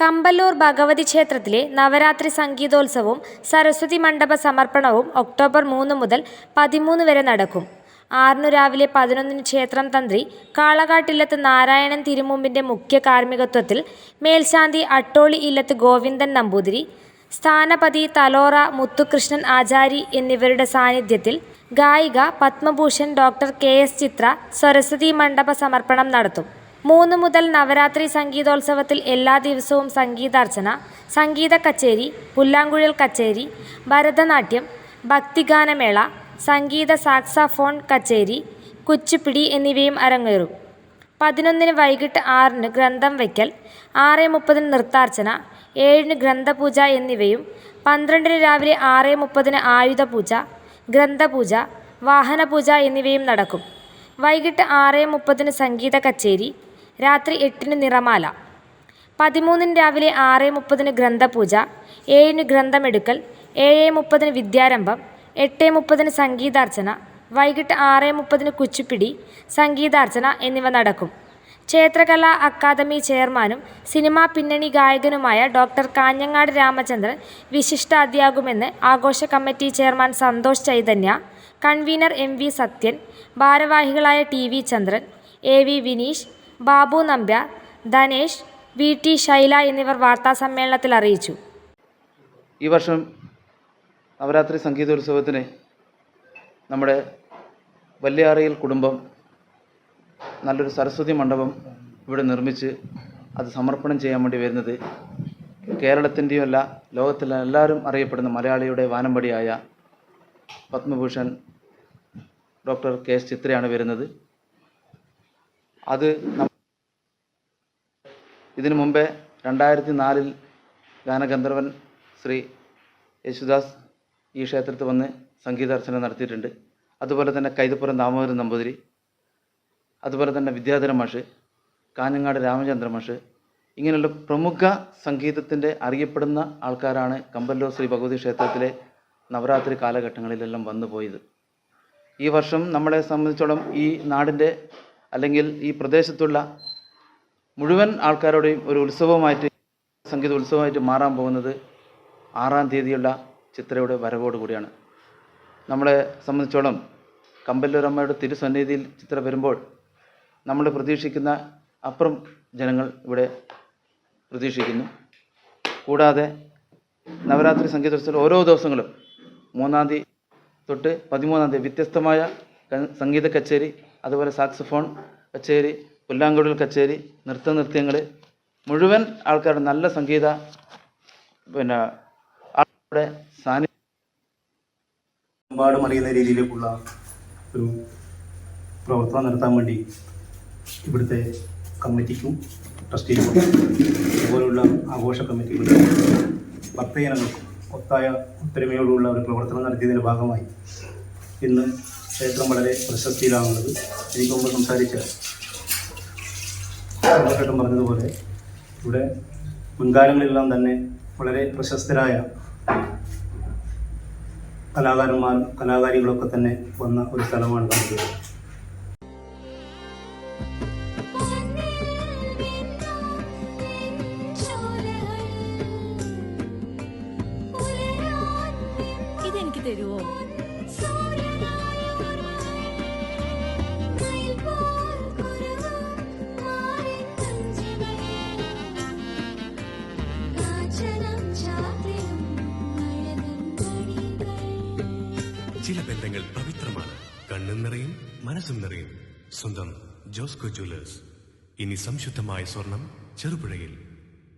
കമ്പല്ലൂർ ഭഗവതി ക്ഷേത്രത്തിലെ നവരാത്രി സംഗീതോത്സവവും സരസ്വതി മണ്ഡപ സമർപ്പണവും ഒക്ടോബർ 3 മുതൽ 13 വരെ നടക്കും. 6 രാവിലെ 11 ക്ഷേത്രം തന്ത്രി കാളകാട്ടില്ലത്ത് നാരായണൻ തിരുമുമ്പിന്റെ മുഖ്യ കാർമ്മികത്വത്തിൽ മേൽശാന്തി അട്ടോളി ഇല്ലത്ത് ഗോവിന്ദൻ നമ്പൂതിരി, സ്ഥാനപതി തലോറ മുത്തുകൃഷ്ണൻ ആചാരി എന്നിവരുടെ സാന്നിധ്യത്തിൽ ഗായിക പത്മഭൂഷൺ ഡോക്ടർ KS ചിത്ര സരസ്വതി മണ്ഡപ സമർപ്പണം നടത്തും. 3 മുതൽ നവരാത്രി സംഗീതോത്സവത്തിൽ എല്ലാ ദിവസവും സംഗീതാർച്ചന, സംഗീത കച്ചേരി, പുല്ലാങ്കുഴൽ കച്ചേരി, ഭരതനാട്യം, ഭക്തിഗാനമേള, സംഗീത സാക്സഫോൺ കച്ചേരി, കുച്ചിപ്പിടി എന്നിവയും അരങ്ങേറും. 11 വൈകിട്ട് 6 ഗ്രന്ഥം വയ്ക്കൽ, 6:30 നൃത്താർച്ചന, 7 ഗ്രന്ഥപൂജ എന്നിവയും 12 രാവിലെ 6:30 ആയുധപൂജ, ഗ്രന്ഥപൂജ, വാഹനപൂജ എന്നിവയും നടക്കും. വൈകിട്ട് 6:30 സംഗീത കച്ചേരി, രാത്രി 8 നിറമാല. 13 രാവിലെ 6:30 ഗ്രന്ഥപൂജ, 7 ഗ്രന്ഥമെടുക്കൽ, 7:30 വിദ്യാരംഭം, 8:30 സംഗീതാർച്ചന, വൈകിട്ട് 6:30 കുച്ചിപ്പിടി, സംഗീതാർച്ചന എന്നിവ നടക്കും. ക്ഷേത്രകലാ അക്കാദമി ചെയർമാനും സിനിമാ പിന്നണി ഗായകനുമായ ഡോക്ടർ കാഞ്ഞങ്ങാട് രാമചന്ദ്രൻ വിശിഷ്ടാതിഥിയാകുമെന്ന് ആഘോഷ committee chairman Santhosh Chaithanya, convener MV Sathyan, ഭാരവാഹികളായ TV ചന്ദ്രൻ, AV വിനീഷ്, ബാബു നമ്പ്യാർ, ധനേഷ്, VT ശൈല എന്നിവർ വാർത്താസമ്മേളനത്തിൽ അറിയിച്ചു. ഈ വർഷം നവരാത്രി സംഗീതോത്സവത്തിന് നമ്മുടെ വല്യാറിയിൽ കുടുംബം നല്ലൊരു സരസ്വതി മണ്ഡപം ഇവിടെ നിർമ്മിച്ച് അത് സമർപ്പണം ചെയ്യാൻ വേണ്ടി വരുന്നത് കേരളത്തിൻ്റെയും അല്ല ലോകത്തിലെ എല്ലാവരും അറിയപ്പെടുന്ന മലയാളിയുടെ വാനമ്പടിയായ പത്മഭൂഷൺ ഡോക്ടർ KS ചിത്രയാണ് വരുന്നത്. അത് ഇതിനു മുമ്പേ 2004 ഗാനഗന്ധർവൻ ശ്രീ യേശുദാസ് ഈ ക്ഷേത്രത്തിൽ വന്ന് സംഗീതാർച്ചന നടത്തിയിട്ടുണ്ട്. അതുപോലെ തന്നെ കൈതപ്പുറം ദാമോദരൻ നമ്പൂതിരി, അതുപോലെ തന്നെ വിദ്യാധര മാഷ്, കാഞ്ഞങ്ങാട് രാമചന്ദ്ര മാഷ്, ഇങ്ങനെയുള്ള പ്രമുഖ സംഗീതത്തിൻ്റെ അറിയപ്പെടുന്ന ആൾക്കാരാണ് കമ്പല്ലൂർ ശ്രീ ഭഗവതി ക്ഷേത്രത്തിലെ നവരാത്രി കാലഘട്ടങ്ങളിലെല്ലാം വന്നു പോയത്. ഈ വർഷം നമ്മളെ സംബന്ധിച്ചോളം ഈ നാടിൻ്റെ അല്ലെങ്കിൽ ഈ പ്രദേശത്തുള്ള മുഴുവൻ ആൾക്കാരുടെയും ഒരു ഉത്സവമായിട്ട്, സംഗീത ഉത്സവമായിട്ട് മാറാൻ പോകുന്നത് 6-ാം തീയതിയുള്ള ചിത്രയുടെ വരവോടുകൂടിയാണ്. നമ്മളെ സംബന്ധിച്ചോളം കമ്പല്ലൂരമ്മയുടെ തിരുസന്നിധിയിൽ ചിത്ര വരുമ്പോൾ നമ്മൾ പ്രതീക്ഷിക്കുന്ന അപ്പുറം ജനങ്ങൾ ഇവിടെ പ്രതീക്ഷിക്കുന്നു. കൂടാതെ നവരാത്രി സംഗീതോത്സവത്തിൽ ഓരോ ദിവസങ്ങളും 3-ാം തീയതി തൊട്ട് 13-ാം തീയതി വ്യത്യസ്തമായ സംഗീത കച്ചേരി, അതുപോലെ സാക്സഫോൺ കച്ചേരി, പുല്ലാങ്കുഴൽ കച്ചേരി, നൃത്യങ്ങൾ, മുഴുവൻ ആൾക്കാരുടെ നല്ല സംഗീത ആളുടെ സാന്നിധ്യം ഒരുപാട് അറിയുന്ന രീതിയിലേക്കുള്ള ഒരു പ്രവർത്തനം നടത്താൻ വേണ്ടി ഇവിടുത്തെ കമ്മിറ്റിക്കും ട്രസ്റ്റിക്കും അതുപോലുള്ള ആഘോഷ കമ്മിറ്റികൾക്കും ഭക്തജനങ്ങൾക്കും ഒത്തൊരുമയോടുള്ള ഒരു പ്രവർത്തനം നടത്തിയതിൻ്റെ ഭാഗമായി ഇന്ന് ക്ഷേത്രം വളരെ പ്രശസ്തിയിലാണുള്ളത്. എനിക്ക് മുമ്പ് സംസാരിച്ച ഘട്ടം പറഞ്ഞതുപോലെ ഇവിടെ മുൻകാലങ്ങളിലെല്ലാം തന്നെ വളരെ പ്രശസ്തരായ കലാകാരികളൊക്കെ തന്നെ വന്ന ഒരു സ്ഥലമാണ് കമ്പല്ലൂർ. ഇതെനിക്ക് തരുമോ? ചില ബന്ധങ്ങൾ പവിത്രമാണ്. കണ്ണും നിറയും മനസ്സും നിറയും. സ്വന്തം ജോസ്കോ ജ്വല്ലേഴ്സ്. ഇനി സംശുദ്ധമായ സ്വർണം ചെറുപുഴയിൽ.